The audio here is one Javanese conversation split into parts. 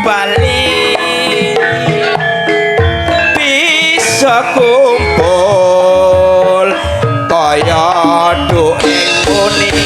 bali bisa kumpul kaya duit kuning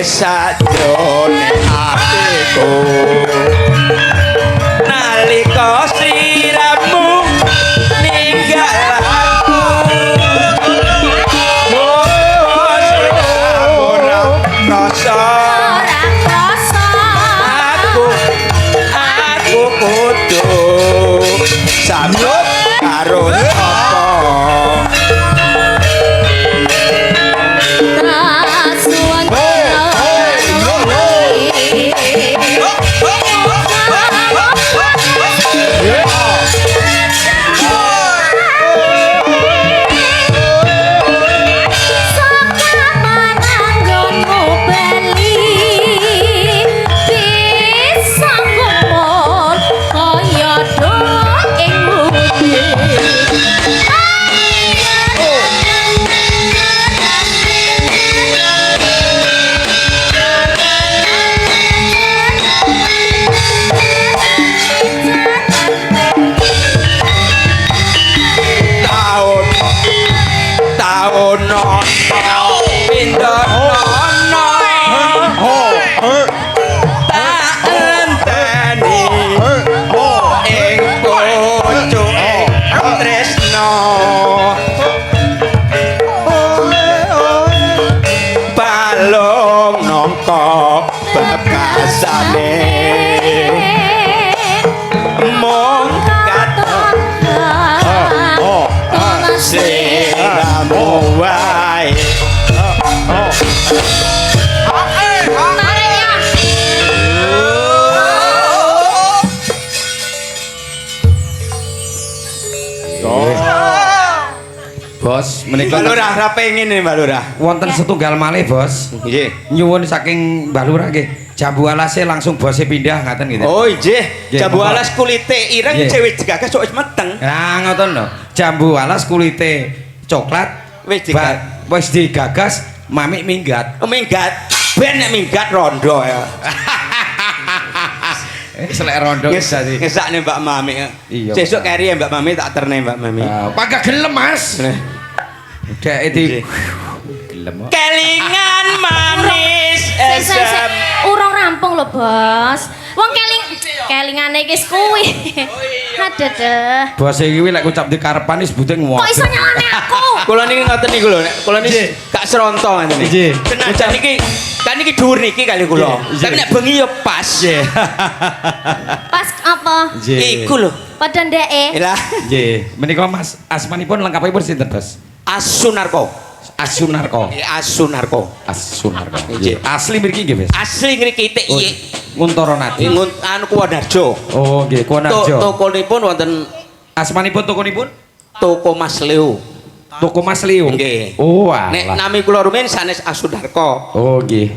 sajrone atiku nalika sliramu ninggal aku ora rasa aku kudu sambut karo Bos, menika Mbak Lurah ra pengin nih Mbak Lurah. wonten setunggal malih, Bos. Nggih. Nyuwun saking Mbak Lurah nggih. Jambu alase langsung bose pindah ngaten gitu. Oh, nggih. Jambu monggo. alas kulite ireng Nggih. cewek gagas sok wis meteng. Nah, ngoten lho. Jambu alas kulite coklat Wis digagas. wis digagas mamik minggat. Oh, minggat. Ben nek minggat rondo ya. Selek rondo dadi. Ngesakne Mbak Mami. Iya. Sesuk keri ya Mbak Mami tak terne Mbak Mami. Pagak gelem, Mas. Dek iki Nggih. gelem. Kelingan manis Sik, esem. urung rampung lho, Bos. Wong kelingane iki kuwi. Ada deh. Bos iki lek ucap di karepan wis bute ngomong. Kok iso nyalane aku? Kula niki ngoten niku lho, nek kula niki gak seronto ngoten niki. Nggih. Senajan niki kan niki dhuwur niki kali kula. Nggih. Tapi nek bengi ya pas. Pas apa? Iku lho. Padha ndeke. Lah, Nggih, menika Mas asmanipun lengkapipun sinten, Bos? Asunarko. Asunarko. Asunarko. Asunarko. Nggih. Asli mriki nggih, Bos. Asli ngriki tik Oh, iki. Nguntara Nadi. Anu Kuwanarjo. Oh, nggih, Kuwanarjo. Tokonipun wonten Asmanipun tokonipun? Toko Mas Leo. Toko Mas Leo. Nggih. Oh, Nek alah. nami kula rumiyin sanes Asunarko. Oh, nggih.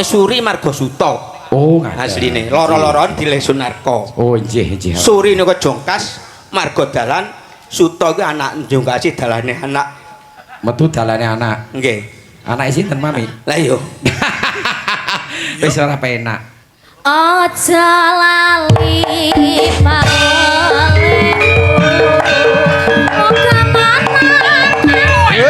Suri Margosuto. Oh, ngaten. Asline loro-loron dile Sunarko. Oh, nggih. Suri niku jongkas marga dalan, Suto kuwi anak jongkasi dalane anak. Metu dalane anak. Nggih. Anake sinten, Mami? Lah iya. Wis ora penak. Aja lali pangale. Moga Ayo.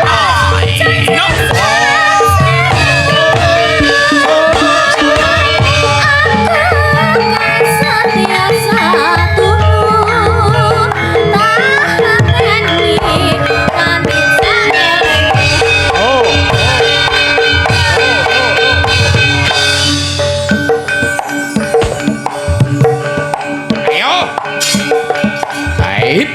Baik.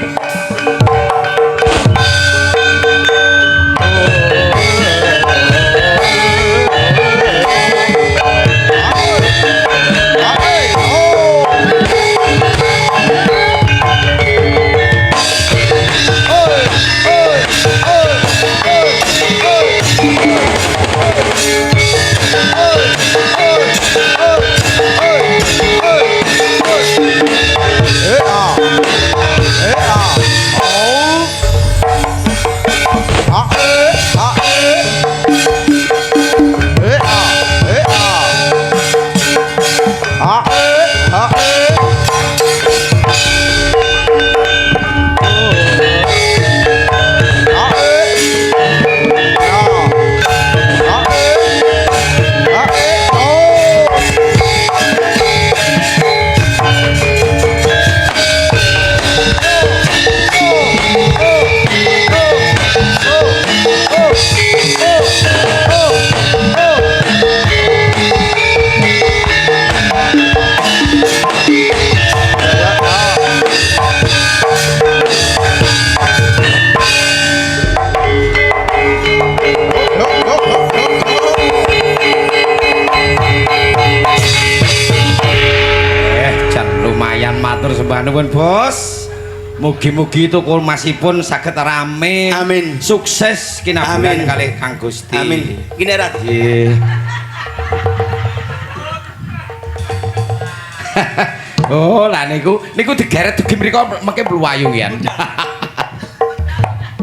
Matur sembah nuwun Bos. Mugi-mugi toko masipun saged rame. Amin. Sukses kinabulan Amin. kalih Kang Gusti. Amin. Kinerat. Nggih. Oh, lah niku digeret dugi mriku mengke mluwayu yan.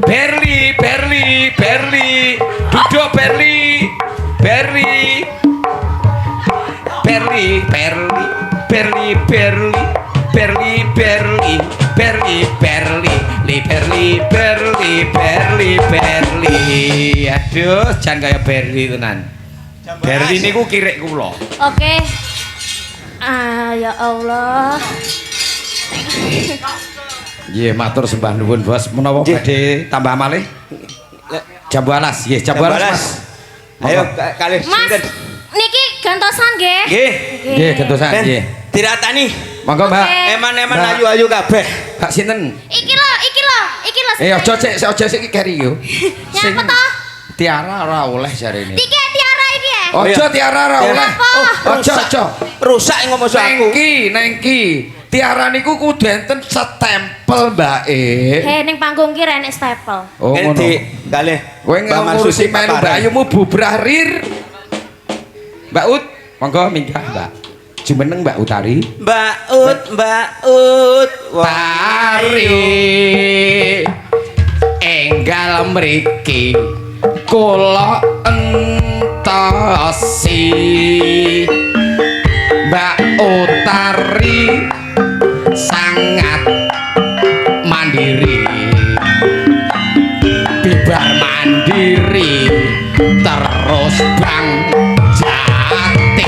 Berli. Duduk Berli. Aduh, jan kaya Berli tenan. Berli niku kirek kula. Oke. Ya Allah. Nggih, matur sembah nuwun Bos. Menawa badhe tambah malih? Jambu alas, nggih, jambu alas Mas. Ayo kalih Mas, sinten? niki gantosan nggih. Nggih. Nggih, gentosan Ben, nggih. diratani. Monggo, Mbak. Oke. Eman-eman Mbak. ayu-ayu kabeh. Mbak sinten? Iki lho. Aja sik keri yo. Nyapa toh? Tiara ora oleh jarene. Iki tiara iki ya. Aja tiara ora oleh. Aja. Rusak ngomong aku. Nengki. Tiara niku kudu enten stempel, Mbake. Ning panggung ki renek stapel. Oh, ngono. Ngendi kalih. Kowe ngurusi melu Mbakyu bubrah rir. Mbak Ut, monggo minggah, Mbak. Jumeneng Mbak Utari. Mbak Ut. Tari enggal mriki kula entosi Mbak Utari sangat mandiri bibar mandiri terus bang jati.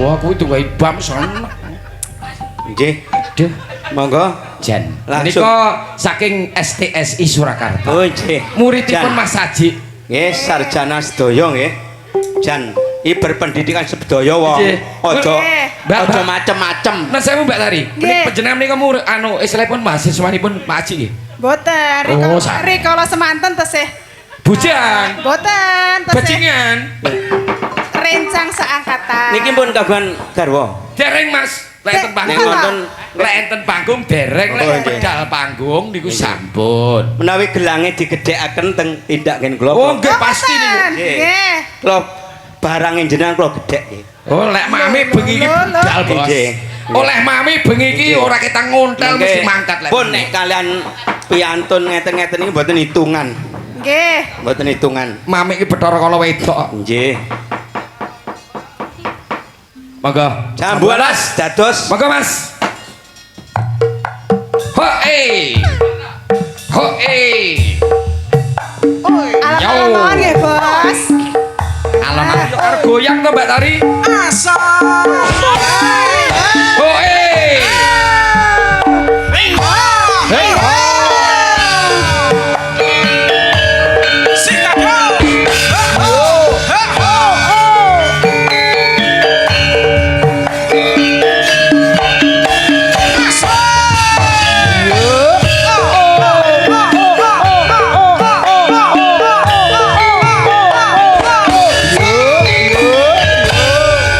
Wah kuwi tunggu ibam seneng. Nggih. Duh, Monggo. Jan. Langsung. Menika saking STSI Surakarta. Oh nggih. Muridipun Jan. Mas Haji. Nggih, sarjana sedaya nggih. Jan, iki berpendidikan sedaya wong. Nggih. Aja Mbak, aja Mbak. macem-macem. Nah, saya Mbak Tari. Nggih. Panjenengan menika istilahipun mahasiswanipun Pak Haji nggih. Boten, Oh, sak. rikala semanten tesih. Bujang. Boten, tesih Bajingan. rencang seangkatan. Niki pun kagungan garwa. Dereng Mas. Lek enten Nek panggung, wonten lek enten panggung dereng, Oh, lek nggih. pedal panggung niku sampun. menawi gelange digedhekaken teng tindak ngen kula. Oh, nggih pasti niku. Boten, nggih. Kula barang jenengan kula gedhek nggih. Oh, lek mami bengi iki Lho, lho. budal, Bos. Nggih. Oleh mami bengi iki Nggih. ora kita ngontel Nggih. mesti mangkat lek. Pun nek kalian piantun ngeten-ngeten iki mboten hitungan. Nggih. Mboten hitungan. Mami iki Bathara Kala wedok. Nggih. Monggo. Jambu alas dados Monggo, Mas. Hoi. Hoi. Alam-alaman nggih, Bos. Alon-alon yo karo goyang to Mbak Tari. Asal. Hoi. Hei.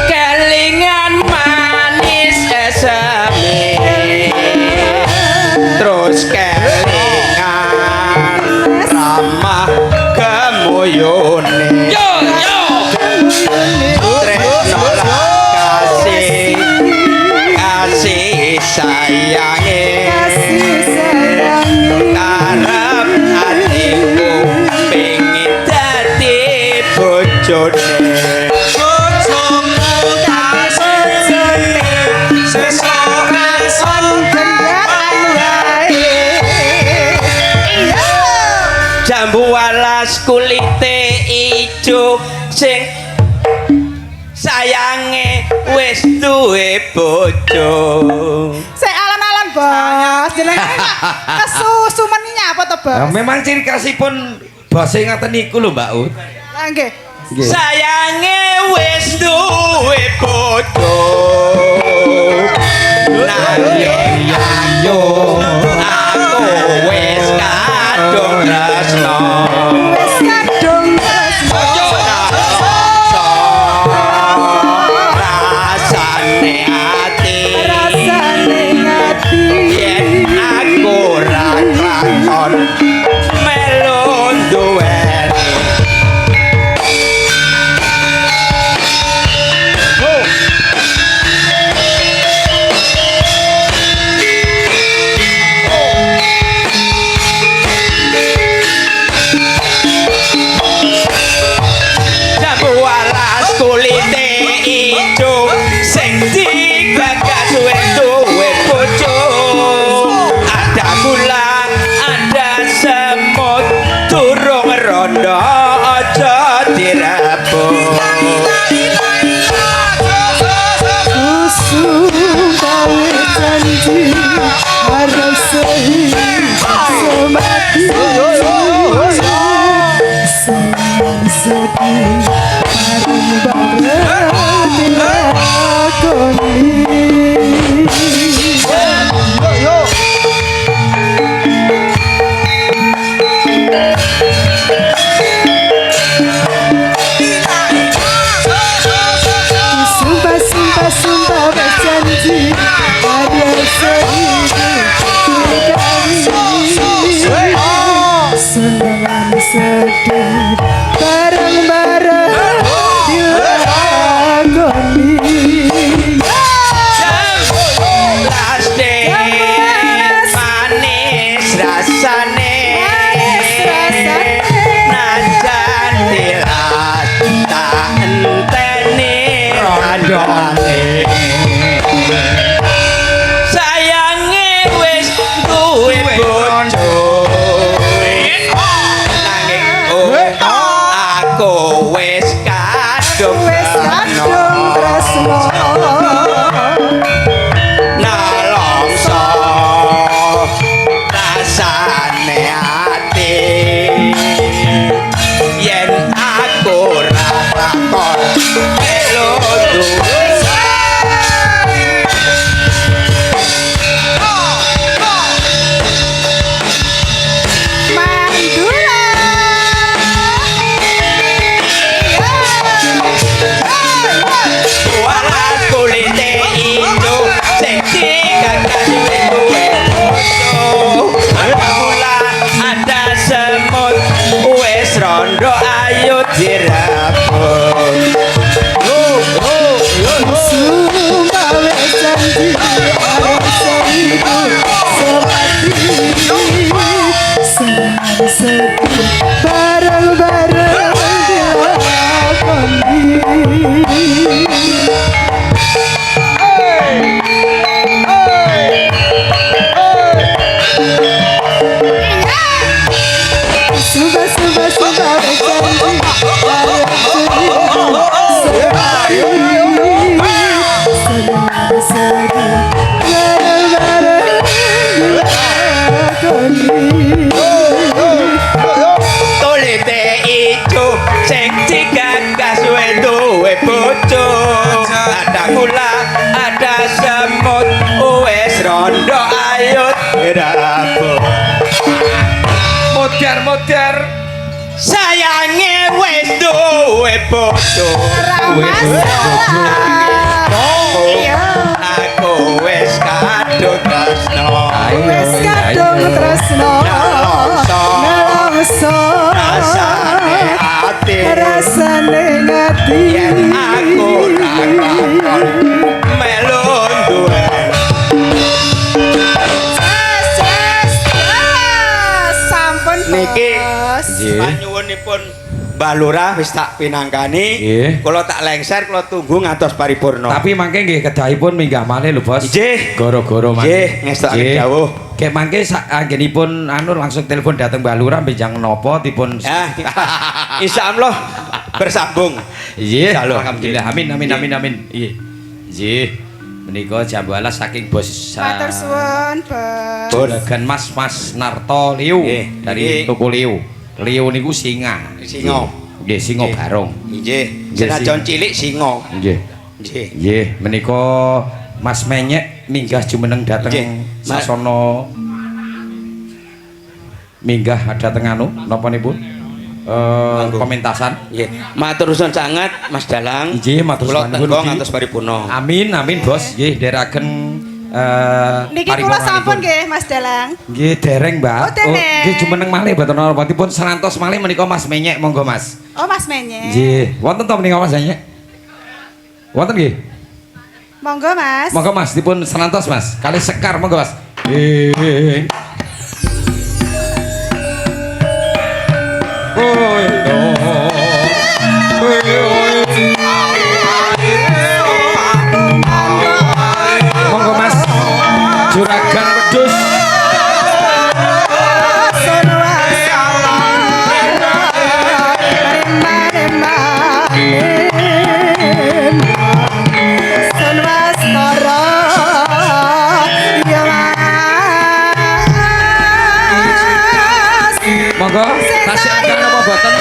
kelingan manis esame. Terus kelingan ramah kemuyune. Yo yo. Tresno kasih kasih sayange karep atiku pengin dadi bojone. Jambu alas kulite ijo sing sayange wis duwe bojo. Sik alon-alon, Bos. Jenengan kesusu men nyapa to, Nah, Bos? memang ciri khasipun basa ngaten niku lho Mbak Ut. Lah nggih. Sayange wis duwe bojo. Nanging Yo. aku wis kadung tresno. Wis kadung tresno. Rasane ati Rasane ati. yen aku ora kelakon melu duweni. Jambu alas kulite ijo sing digagas wis duwe bojo. Ada gula, ada semut, durung rondo aja direbut. Susu gawe janji harus sehidup semati. Sayang sedih bareng-bareng dilakoni. Sumpah berjanji ada sehidup kali. Senang sedih bareng-bareng dilakoni. sedih bareng-bareng dilakoni. Suba Tulite ijo sing digagas duwe bojo. Ada kula, ada semut, wis rondo ayut rabu. Modar Sayange wis duwe bojo. Aku wis kadung tresno. wis kadung tresno nelongso Rasane ati yen aku ra kakon melu duwe. sampun Niki Bos. panyuwunipun Mbah Lurah wis tak pinangkani. Nggih. Kula tak lengser, kula tunggu ngantos paripurna. Tapi mangke nggih kedahipun minggah malih lho Bos. Nggih. Goro-goro mangke. Nggih, ngestakaken dawuh. Kek mangke anggenipun anu langsung telepon dateng Mbah Lurah benjang napa dipun. Ya, insyaallah bersambung. Iya, Insyaallah. alhamdulillah. Amin. Iya. Nggih. Menika jambalah saking Bos Matur suwun Bos. Juragan Mas Narto Liu Nggih. dari Nggih. toko Liu. Liu niku singa. Singa. Nggih, singa Nggih. barong. Nggih, Nggih, senajan cilik singa. Nggih. Nggih. Nggih, menika Mas Menyek minggah jumeneng Nggih. dhateng sasana minggah dhateng anu napa nipun? Mangga. Pementasan. Nggih. Matur nuwun sanget Mas Dalang. Nggih, matur Kula nuwun. tenggo ngantos paripurna. Amin, Bos. Nggih, dherekaken Niki kula sampun nggih Mas Dalang. Nggih, dereng, Mbak. Oh, dereng. Nggih, jumeneng malih boten napa-napapun serantos malih menika Mas Menyek, monggo Mas. Oh Mas Menyek. Nggih, wonten to menika Mas Menyek? Wonten nggih? Monggo Mas. Monggo Mas, dipun serantos Mas. Kali sekar monggo Mas. Nggih. Monggo Mas. Juragan Wedhus. Monggo, tasih akan apa boten?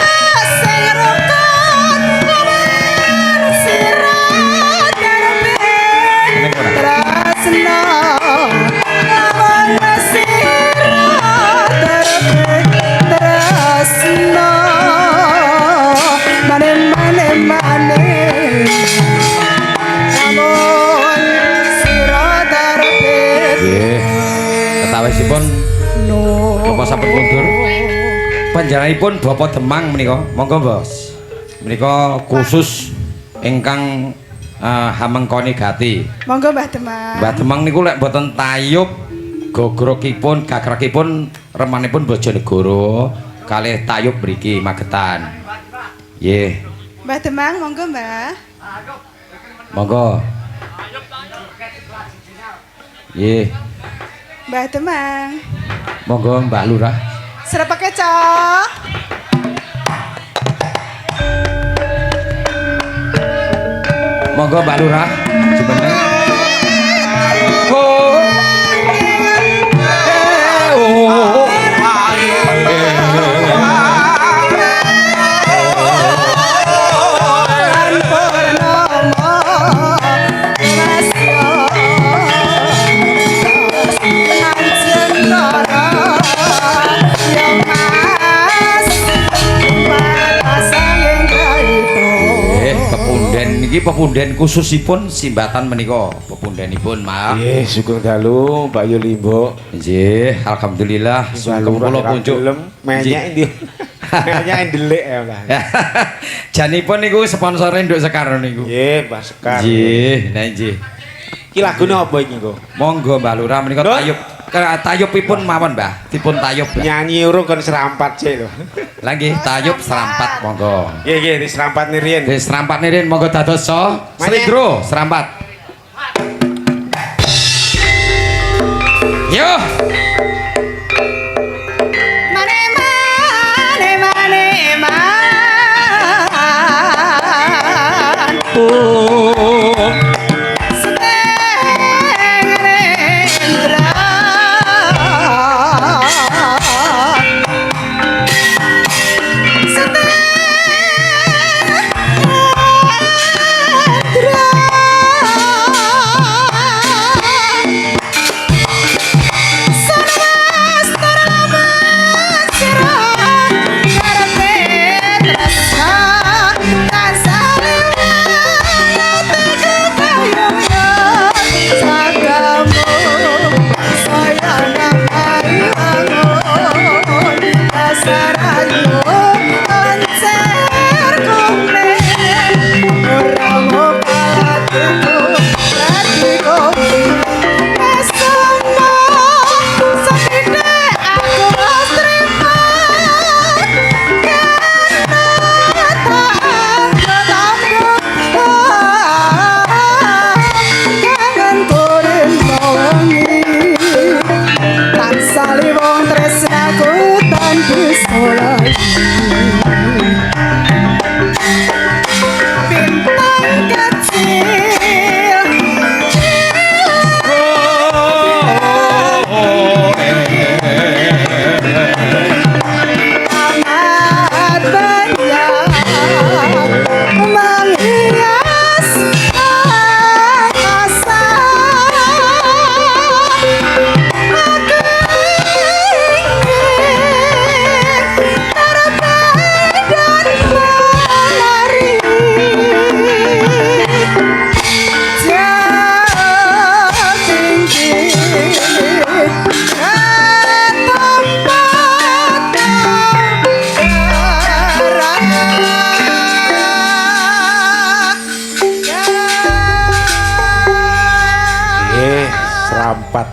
Ning ora. Nggih. Ketawisipun Bapak sampun mundur. Panjenenganipun Bapak Demang menika. Monggo, Bos. Menika khusus ingkang hamengkoni gati. Monggo Mbah Demang. Mbah Demang niku lek boten tayub gogrokipun, gagrakipun remanipun Bojonegoro kalih tayub mriki Magetan. Nggih. Mbah Demang monggo Mbah. Monggo. Nggih. Mbah Demang. Monggo Mbak Lurah. Srepeke cok. Monggo Mbak Lurah. Jumeneng. Oh. Oh. Niki pepunden khususipun simbatan menika pepundenipun maaf. Nggih, sugeng dalu Mbak Yulimbo. Nggih, alhamdulillah sugeng kula punjuk. Menyek ndi? Menyek ndelik ya lah. Janipun niku sponsore Nduk Sekar niku. Nggih, Mbak Sekar. Nggih, nah nggih. Iki lagune apa iki, Nggo? Monggo Mbak Lurah menika Nduk. tayub. tayubipun mawon, Mbah. Dipun tayub. Nyanyi urung kon serampat sik lho. Lah nggih, tayub serampat monggo. Nggih nggih di serampat nirian. Wis serampat nirin monggo dados Sridro serampat. Yo. Mane mane mane man. Oh.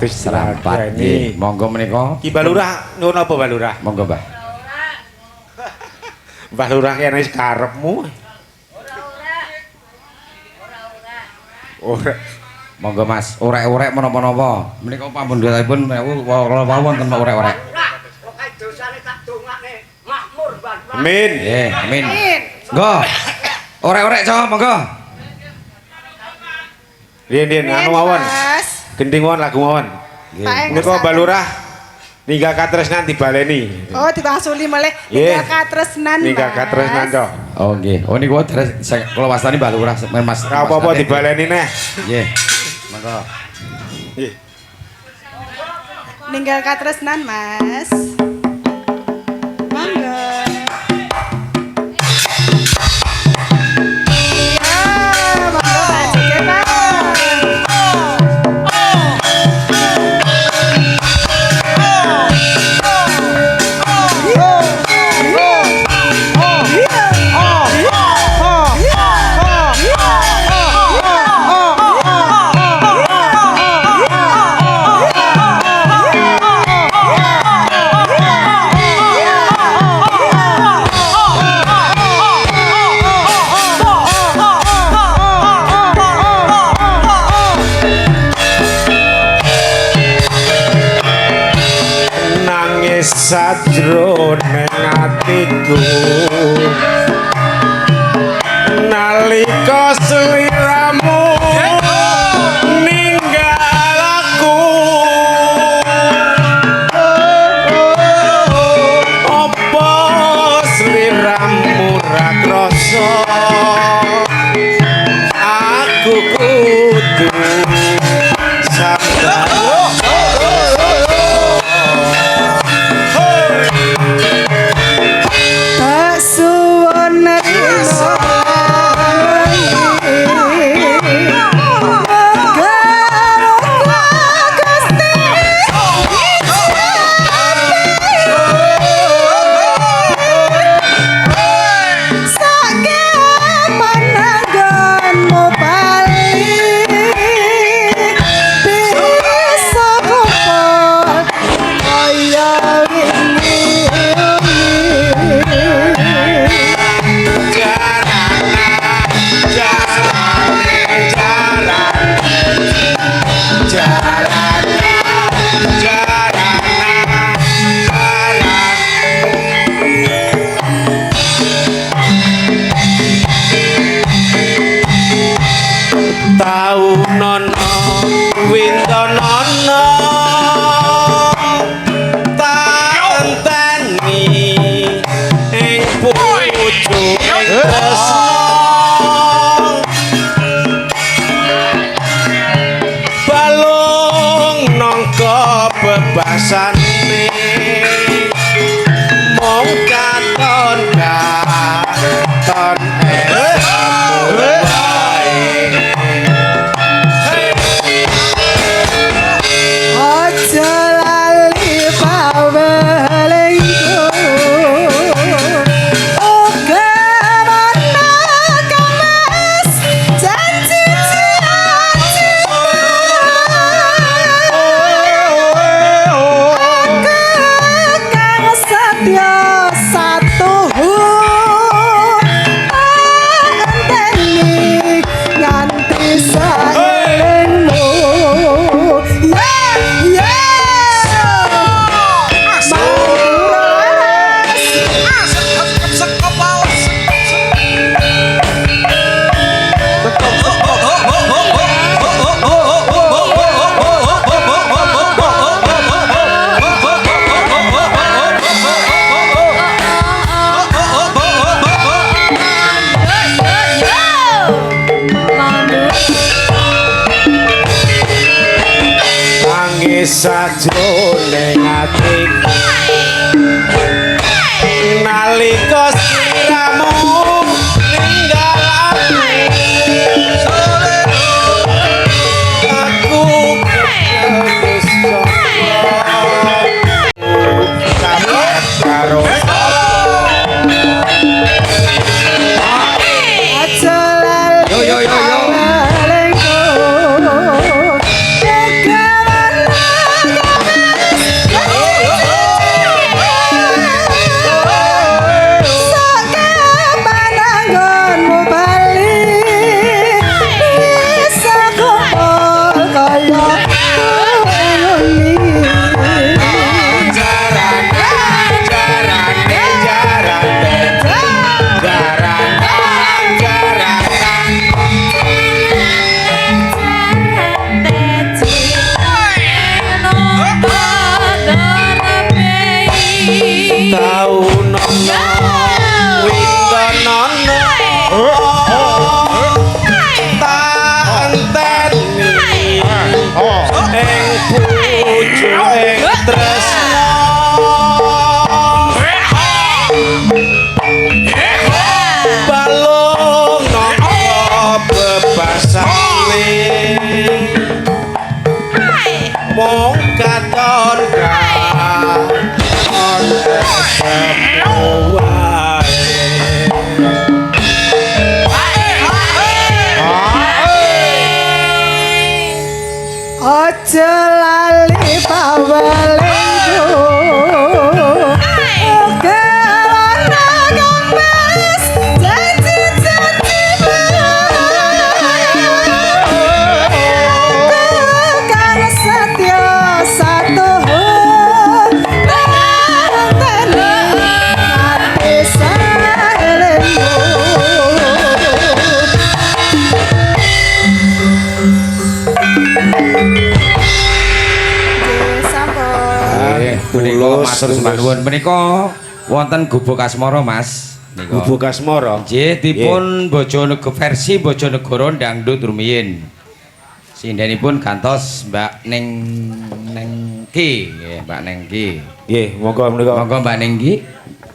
Serampat nggih. Monggo menika. Ki Balurah nuwun apa Balurah? Monggo, Mbah. Mbah Lurah kene wis karepmu. Ora. Monggo Mas, orek-orek menapa-napa. Menika pamundhutipun menawi wonten orek-orek. Amin. Nggih, amin. Nggo. Orek-orek, Cok, monggo. Riyen anu mawon. Gending mawon lagu mawon. Nggih. Menika Balurah ninggal katresnan dibaleni. Oh, ditangsuli meleh Nggih. ninggal katresnan. Ninggal katresnan, Cok. Oh nggih. Oh niku kula wastani Mbah Lurah Mas. Ora apa-apa dibaleni neh. Nggih. Monggo. Nggih. Ninggal katresnan, Mas. Monggo. Iya, monggo bajike, Pak. Sajroning atiku nalika sliramu ninggal aku apa sliramu ra krasa aku kudu sabar. Tak suwon rasane mong katon katon Aja lali pawelingku Oke mana kames janji Kang setia satu ngenteni nganti saelingmu sajroning atiku nalika sliramu ninggal aku wis karo Aja lali pawelingku mong katon katon Aja lali pawelingku Oke ana kames janji-janji Kang setia satu ngenteni nganti saelingmu Menika matur nuwun. Menika wonten gubuk asmara, Mas. Nika. Gubuk asmara. Nggih, dipun Bojonegoro versi Bojonegoro dangdut rumiyin. Sindenipun gantos Mbak Nengki, nggih, Mbak Nengki. Nggih, monggo menika. Monggo Mbak Nengki.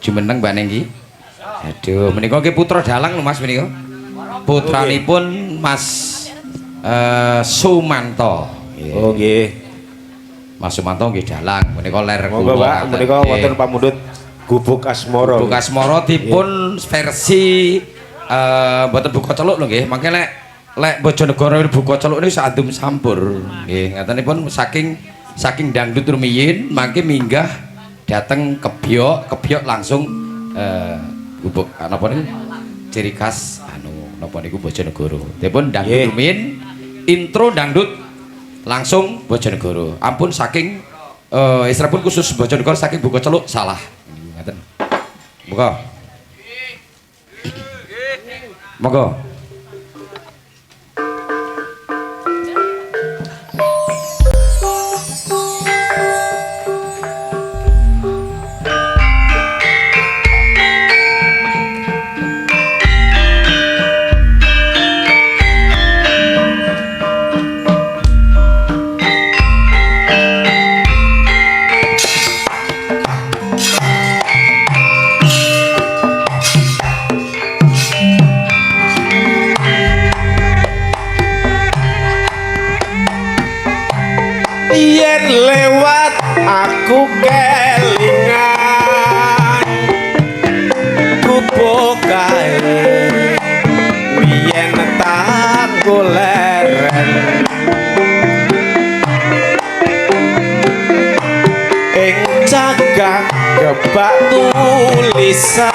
Jumeneng Mbak Nengki. Aduh, menika ki putra dalang lho Mas menika. Putranipun Mas Sumanto. Oh nggih. Mas Sumanto nggih dalang menika ler Monggo Pak, menika wonten pamundhut Gubuk Asmara. Gubuk Asmara dipun versi mboten buka celuk lho nggih. Mangke lek Bojonegoro buka celuk niku sadum sampur. Nggih, ngatenipun saking dangdut rumiyin mangke minggah dateng kebyok langsung gubuk napa niku ciri khas napa niku Bojonegoro. Dipun dangdut rumiyin intro dangdut langsung Bojonegoro. Ampun saking istilahipun khusus Bojonegoro saking buka celuk salah. Ngaten. Buka. Monggo. jaga kebak tulisan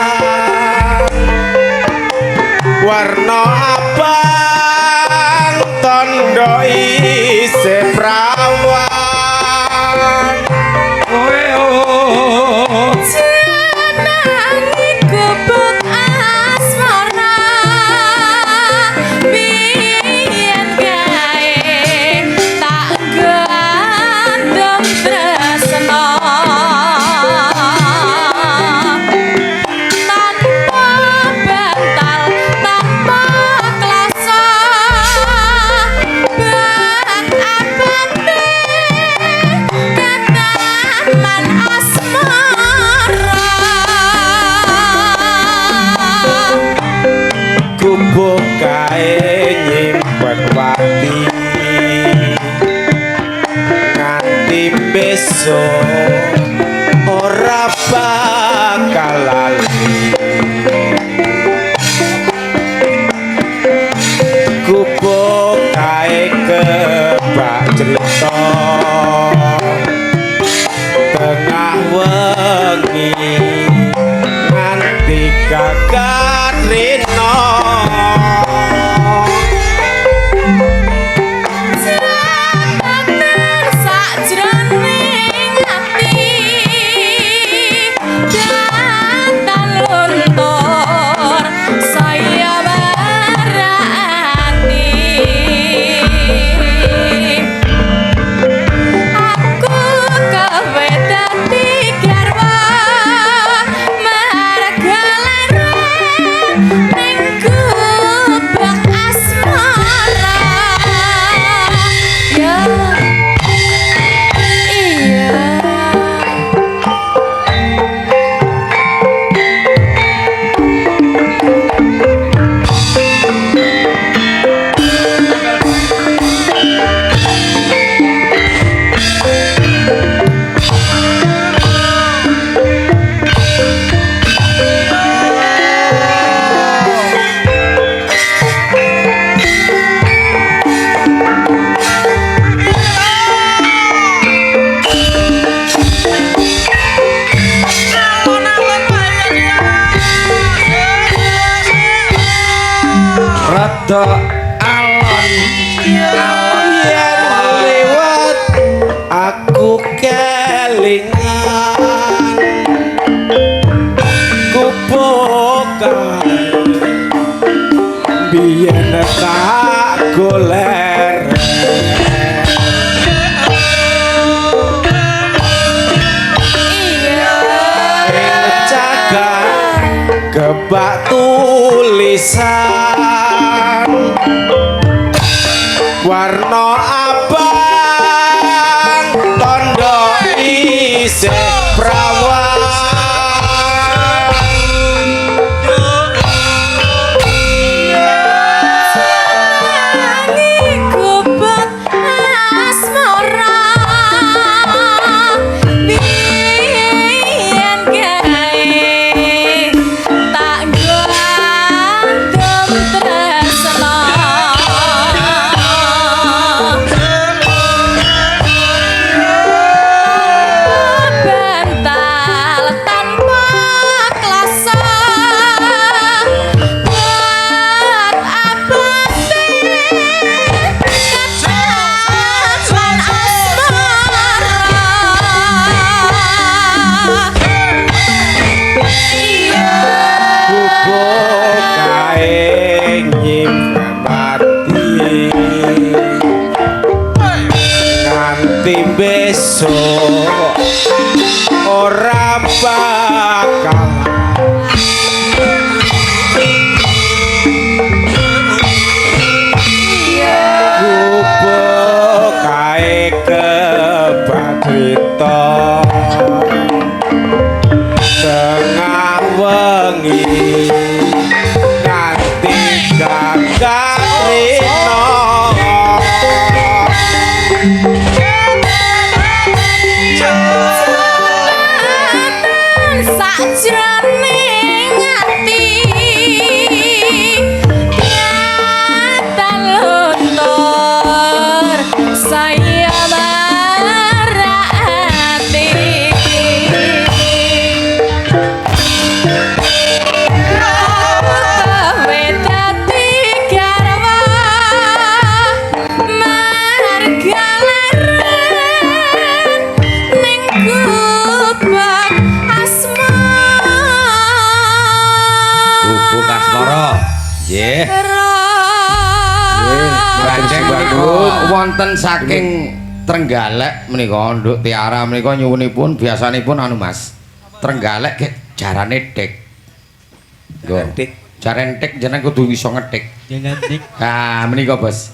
warna abang tondo isih prawan kowe oh jenengi gubuk asmara biyen gawe tak gandeng tresna tanpa bantal tanpa klasa bak abante ketaman asmara gubuk kae nyimpen wati nganti besok ora bakal lali gubuk kae kebak cerita tengah wengi nganti gagat rino jabatan sakjroning ati datan luntur saya barani aku kowe dadi garwa margalara ning gubuk asmara ya iya rada alon yen liwat aku kelingan kupokan biyen tak goler iya jaga kebak tulisan warna abang tondo isih prawan jenengi gubuk asmara biyen gawe tak gandeng tresna bantal tanpa klasa buat abante ketaman asmara iya gubuk kae nyimpen mati nganti besok ora bakal gubuk kae kebak cerita tengah wengi nganti gagat rino jabatan sakjroning ati datan luntur saya barani Subak asma Bubuk asmara. Nggih. Gandeng niku wonten saking Trenggalek menika nduk Tiara menika nyuwunipun biasanipun anu Mas. Trenggalek ge jarane dik. Nggo. Jaren dik jeneng kudu iso ngetik. Jangan dik. Ah menika Bos.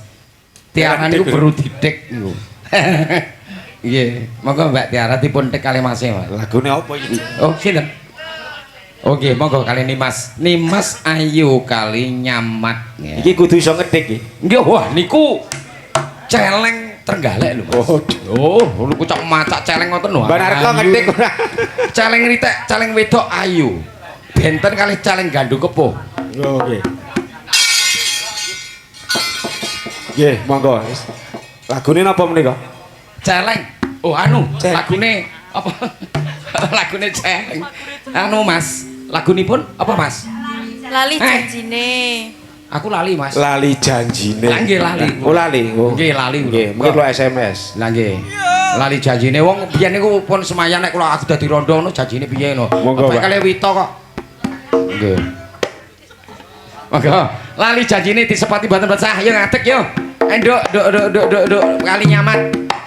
Tiara niku perlu didik niku. Nggih, monggo Mbak Tiara dipun tek kali Mas. Lagune apa iki? Oh, sinten? Oke, monggo kali Nimas. Nimas Ayu kali Nyamat. Iki kudu iso ngetik iki. Nggih, wah niku celeng Trenggalek lho Mas. Oh, niku cok macak celeng ngoten lho. Mbak Narko ngetik ora. Celeng ritek, celeng wedok ayu. Benten kali celeng gandung kepuh. Oh, nggih. Nggih, monggo. Lagune napa menika? Celeng. Oh, anu, Celeng. lagune apa? Lagune celeng. Anu Mas, lagunipun apa Mas? lali janjine. Aku lali Mas. Lali janjine. Lah nggih lali. Oh lali. Oh. Nggih lali. Nggih, mungkin lo SMS. Lah nggih. Lali janjine wong biyen niku pun semayan nek kula aku dadi rondo ngono janjine piye ngono. Monggo, Pak. Kali Wito kok. Nggih. Monggo. Lali janjine disepati mboten pecah. Yo ngadeg yo. Nduk nduk kali Nyamat.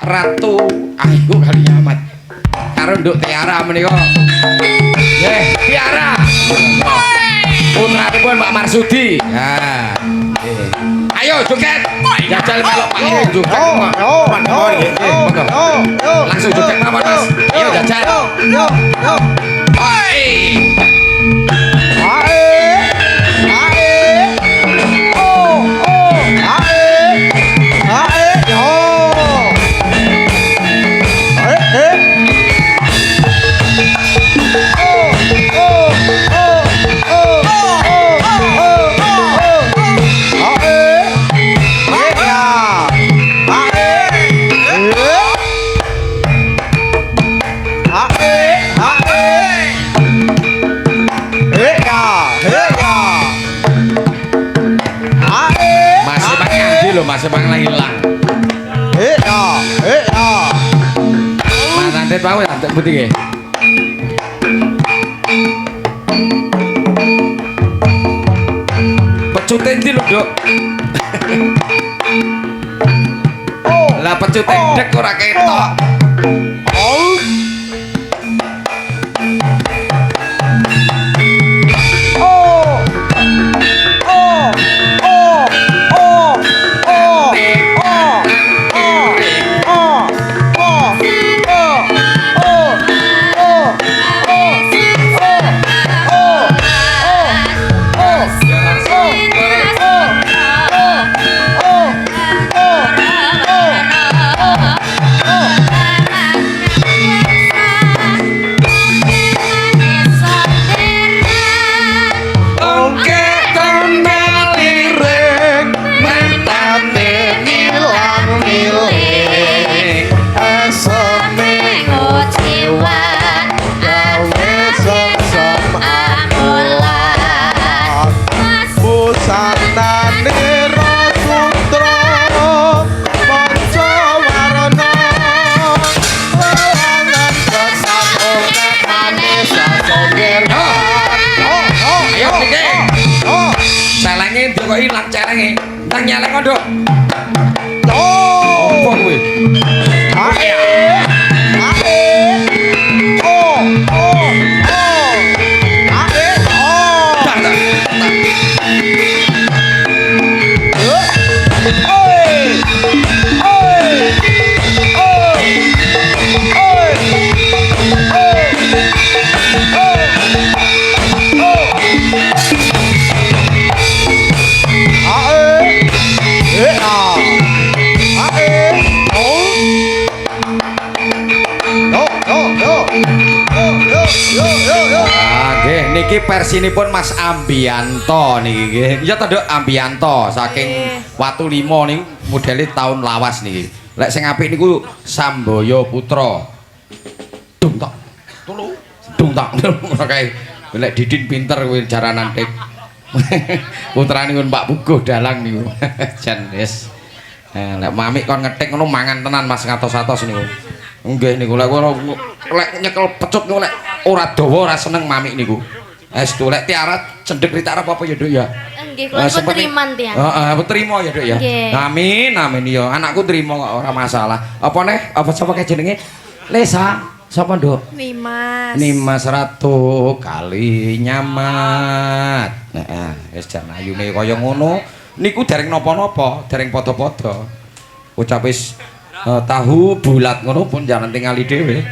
Ratu Ayu kali Nyamat. Karo nduk Tiara menika. Nggih, Tiara. Putranipun Mbak Marsudi. Nah. Ayo joget. Jajal melok panggung joget. Oh, monggo nggih. Monggo. Langsung joget mawon Mas. Ayo jajal. Hai. Masih pakai Andi loh, masih pakai hilang. Mas Andet mau ya, Andet putih ya. Pecutin di lho, Dok. Lah pecutin dek ora ketok. Kok ilang cerenge. Nang nyeleng kok, Dok. Oh. Apa kuwi? Niki versinipun Mas Ambianto niki nggih. Iya to, Dok, Ambianto saking Watu Limo niku modele tahun lawas niki. Lek sing apik niku Samboyo Putra. Dung tok. Tulu. Dung tok. Kae lek Didin pinter kuwi jaranan tek. Putranipun Pak Puguh Dalang niku. Jan wis. Lek mamik kon ngetik ngono mangan tenan Mas ngatos-atos niku. Nggih niku lek lek nyekel pecut niku lek ora dawa ora seneng mami niku. Estu lek tiara cendhek ritarep apa ya, Duk ya? Nggih, kula pun teriman tiang. Heeh, trimo ya, Duk ya. Nggih. Amin, amin ya. Anakku trimo kok ora masalah. Apa neh? Apa sapa ke jenenge? Lesa. Sapa, Nduk? Nimas. Nimas Ratu kali nyamat. Heeh, wis jan ayune kaya ngono. Niku dereng napa-napa, dereng padha-padha. Ucap wis tahu bulat ngono pun jangan tingali dhewe.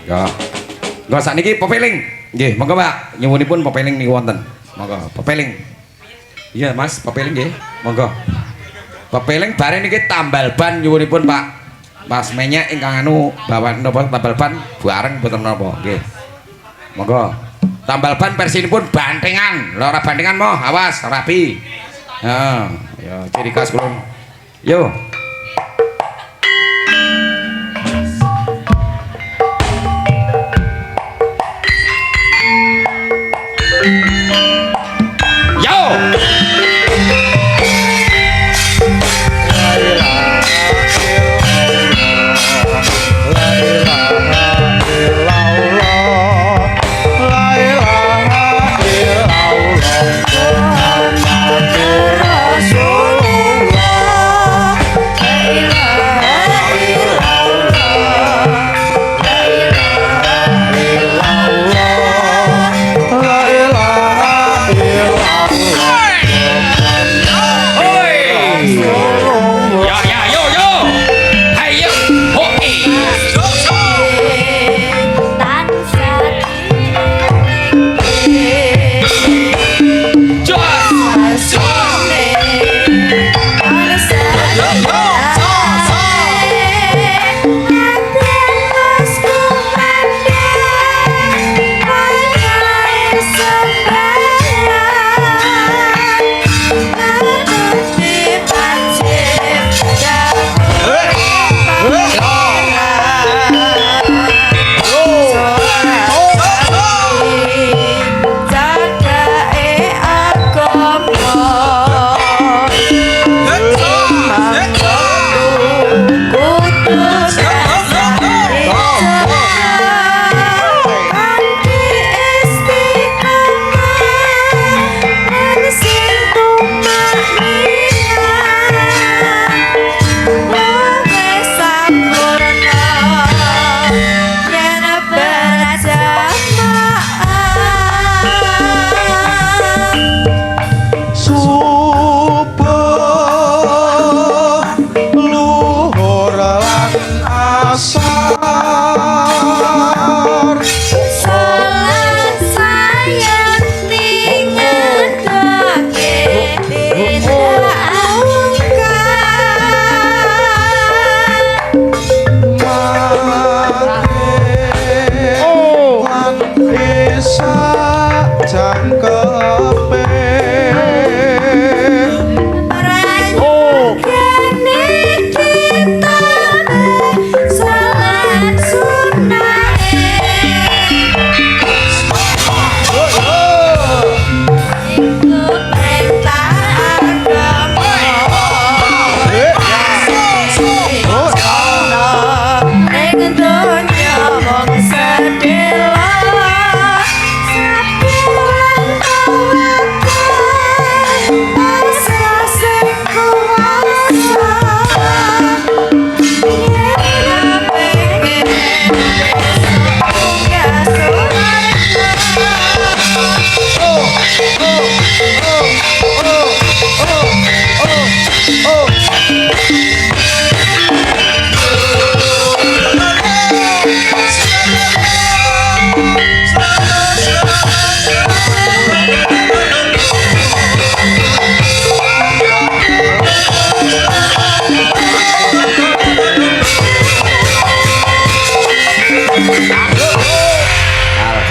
Ya. Engko sakniki pepeling. Nggih, monggo Pak. Nyuwunipun pepeling niku wonten. Monggo, pepeling. Iya, Mas, pepeling nggih. Monggo. Pepeling bareng niki tambal ban nyuwunipun Pak. Mas menyek ingkang anu bawa napa tambal ban bareng mboten napa. Nggih. Monggo. Tambal ban versinipun bantengan. Lho ora bantengan moh, awas rapi. Heeh, ya ciri khas kula. Yo.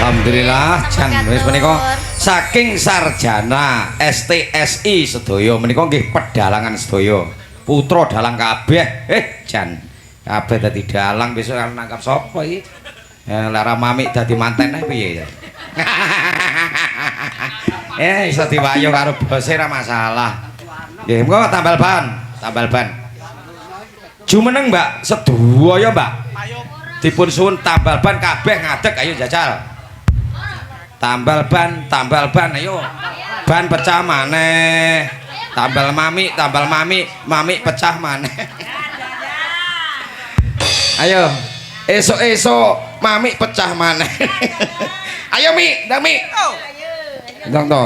Alhamdulillah jan wis menika saking sarjana STSI sedaya menika nggih pedalangan sedaya. Putra dalang kabeh. Jan kabeh dadi dalang besok arep nangkap sapa iki? Lara mamik dadi manten piye ya? Iso diwayu karo bose ora masalah. Nggih, mengko tambal ban, tambal ban. Jumeneng, Mbak, sedaya, Mbak. dipun suwun tambal ban kabeh ngadeg ayo jajal. Tambal ban ayo. Ban pecah maneh. Tambal mami, mami pecah maneh. Ayo. Esok mami pecah maneh. Ayo Mi, ndang Mi. Ndang to.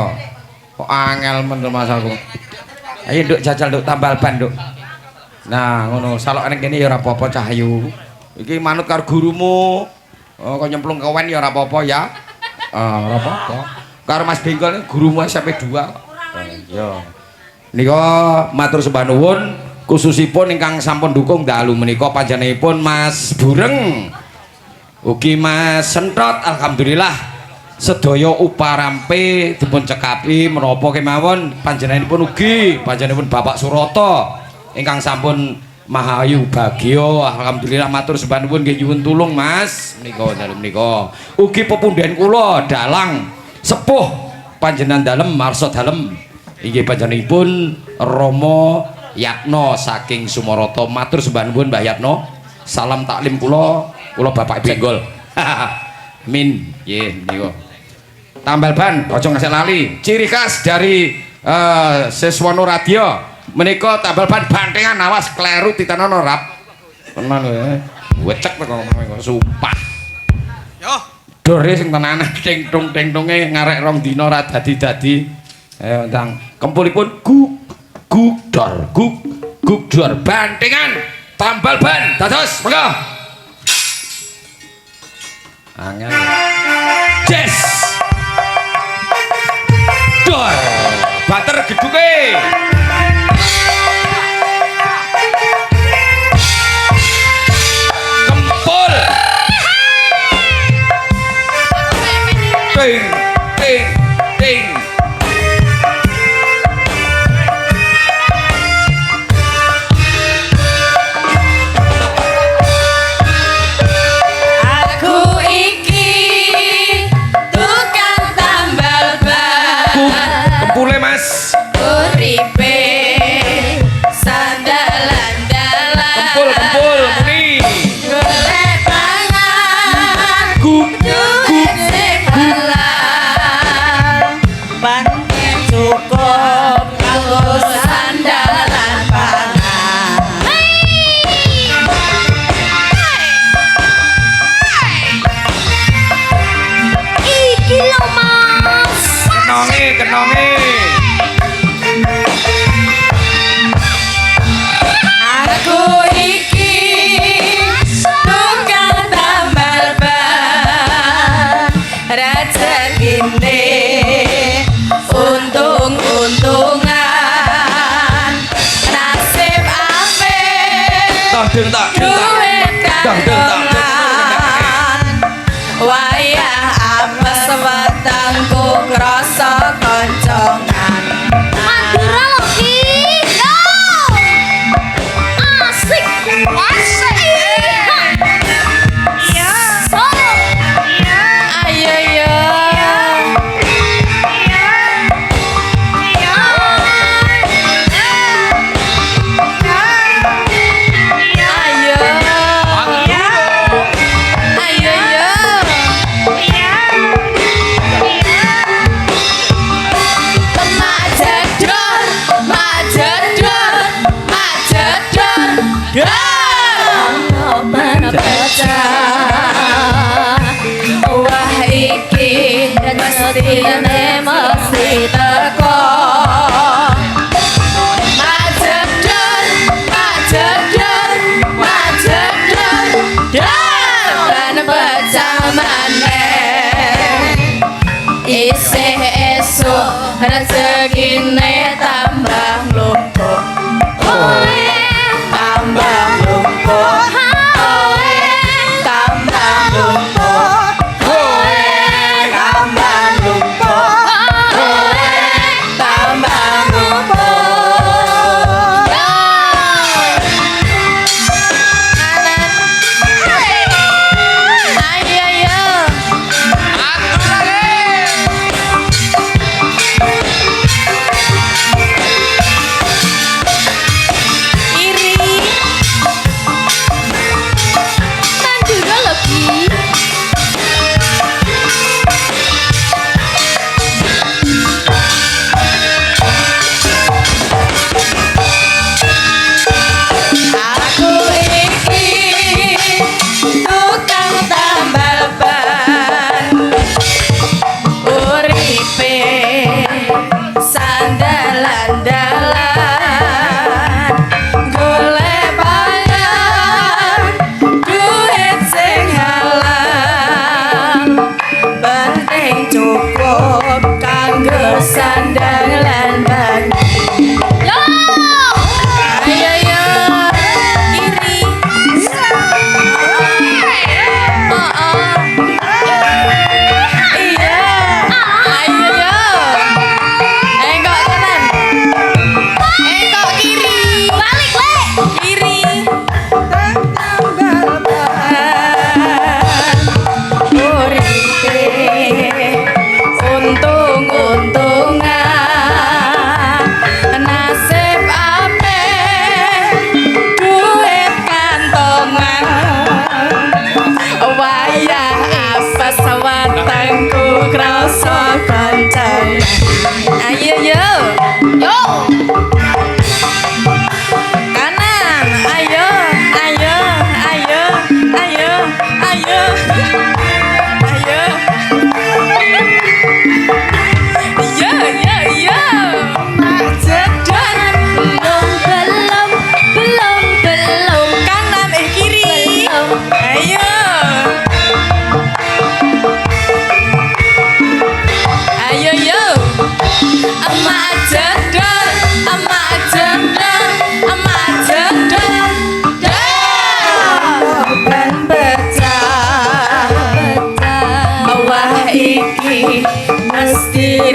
Kok angel men Mas aku. Ayo nduk jajal nduk tambal ban nduk. Nah, ngono, salok ning kene ya ora apa-apa Cahyu. Iki manut karo gurumu. Oh, kok nyemplung kewen ya ora apa-apa ya. Ora apa-apa. Karo Mas Bengkol gurumu SMP 2 kok. Ya. Nika matur sembah nuwun khususipun ingkang sampun dukung dalu menika panjenenganipun Mas Bureng. Ugi Mas Sentrot alhamdulillah sedaya uparampe dipun cekapi menapa kemawon panjenenganipun ugi panjenenganipun Bapak Surata ingkang sampun mahayu bagya alhamdulillah matur sembah nuwun nggih nyuwun tulung Mas menika dalu menika ugi pepundhen kula dalang sepuh panjenengan dalem marsa dalem inggih panjenenganipun Rama Yatno saking Sumarata matur sembah nuwun Mbah Yatno salam taklim kula Bapak Benggol amin nggih menika tambal ban aja ngasih lali ciri khas dari Siswono Radio menika tambal ban bantengan awas kleru titanono rap tenan kowe wecek kok sumpah yo dore sing tenanan ting-tung-ting-tunge ngarek rong dina ra dadi-dadi ayo ndang kempulipun gugdor bantengan tambal ban dados monggo angel yes dor bater geduke kempul ting ting ting kempule Mas uripe sandalan-dalan kempul muni golek pangan duit sing halal pancen cukup kanggo sandalan pangan iki lho Mas kenonge aku iki tukang tambal ban rezekine untung-untungan nasib apik dong duit kantongan wayah apes wetengku krasa koncongan Madura lho Ki asik iya solo ayo yo wah iki mestine mesti teko majedor dan pecah maneh isih esuk rezekine tambah lumpuh tambah lumpuh tambah lumpuh tambah lumpuh ayo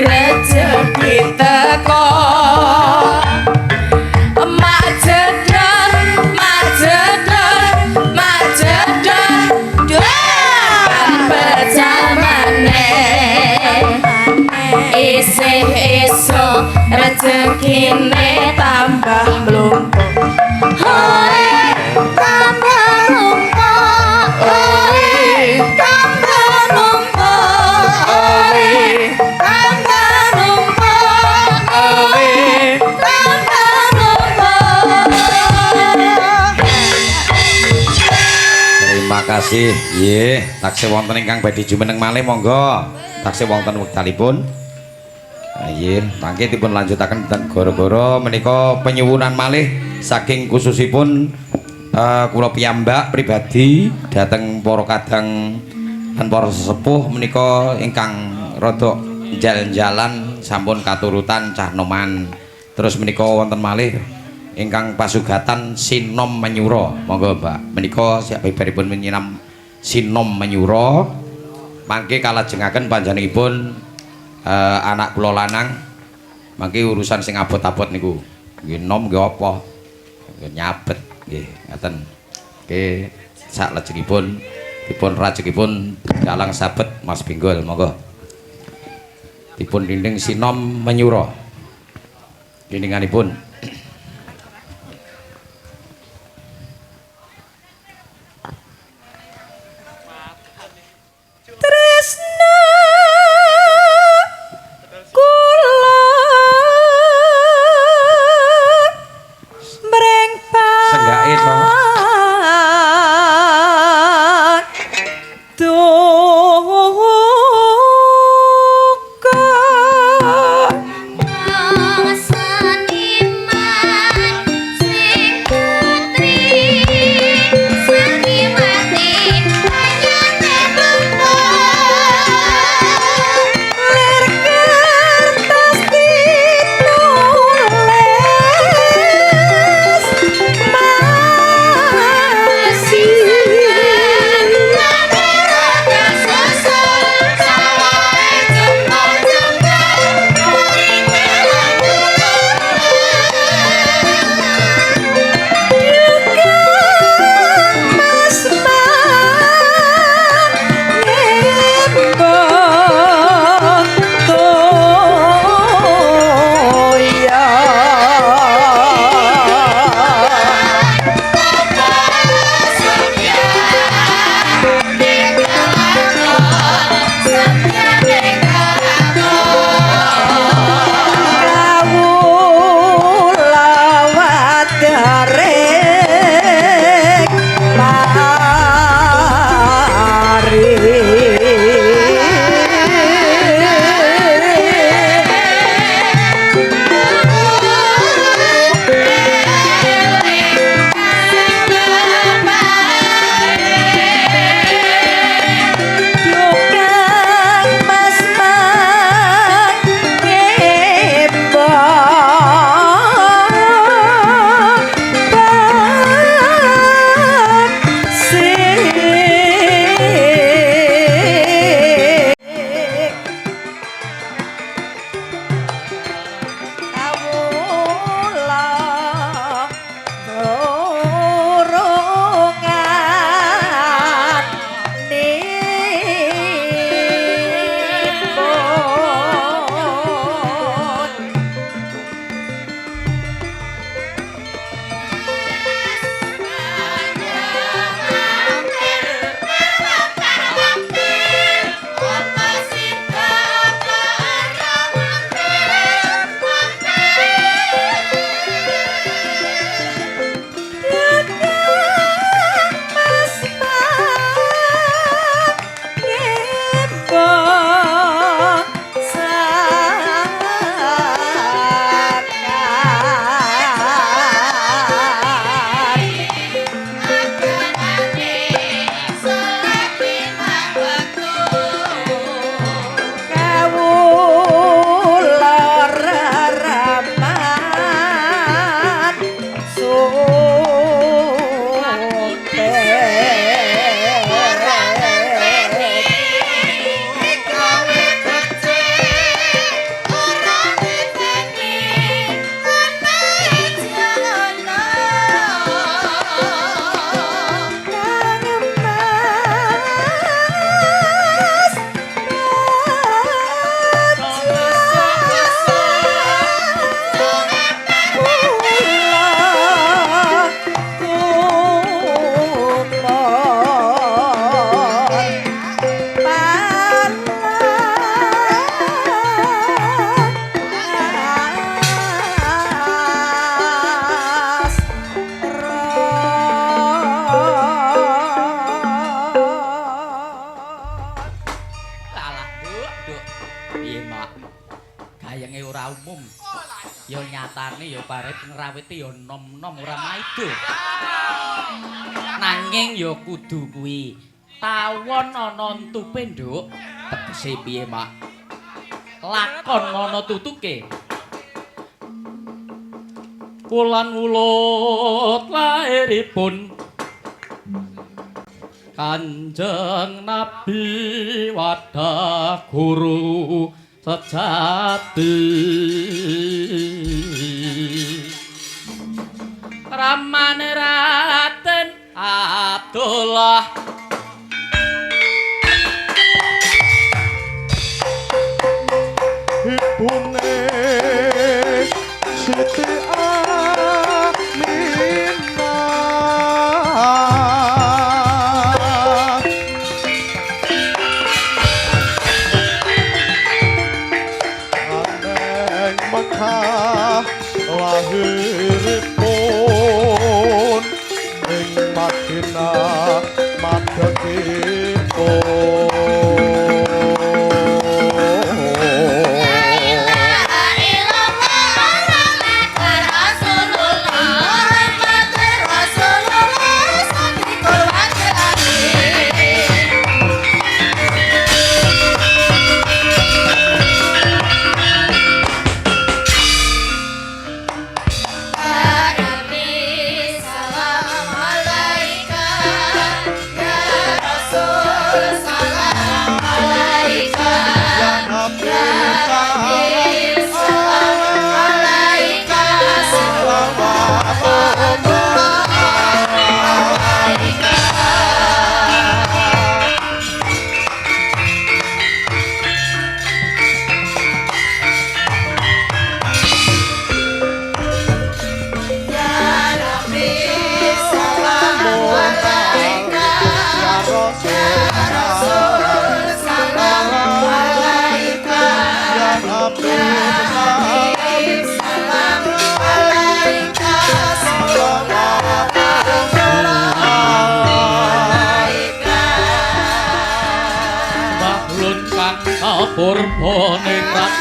rezeki teko mak jedon doan pejamane isih esuk rezekine tambah mlumpuk hoi tambah mlumpuk hoi tambah mlumpuk hoi tambah mlumpuk hoi tambah mlumpuk. Terima kasih. Nggih, taksih wonten ingkang badhe jumeneng malih monggo. Taksih wonten wektalipun. Nggih, mangke dipun lanjutaken ten gara-gara menika penyuwunan malih saking khususipun kula piyambak pribadi dhateng para kadang lan para sesepuh menika ingkang rada jalan-jalan sampun katurutan cah noman. Terus menika wonten malih ingkang pasugatan Sinom Menyuro. Monggo Mbak, menika sabibaripun menyinam Sinom Menyuro mangke kalajengaken panjenenganipun anak kula lanang mangke urusan sing abot-abot niku nggih nom nggih apa nyabet nggih ngaten nggih saklajengipun dipun rajekipun dalang sabet Mas Binggol monggo dipun dinding Sinom Menyuro dindinganipun. Seniman Duk, piye mak? Gayenge ora umum. Ya nyatane ya barep ngrawiti ya nom-nom ora maido. Nanging ya kudu kuwi. Tawon ana entupe, Nduk. Tegese piye, Mak? Lakon ana tutuke. Wulan wulut lairipun Kanjeng Nabi wadah guru sejati ramane Raden Abdullah ibune Siti lahiripun ing Madinah madhepipun Purbane ras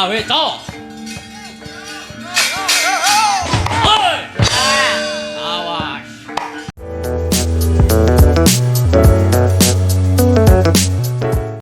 gawe to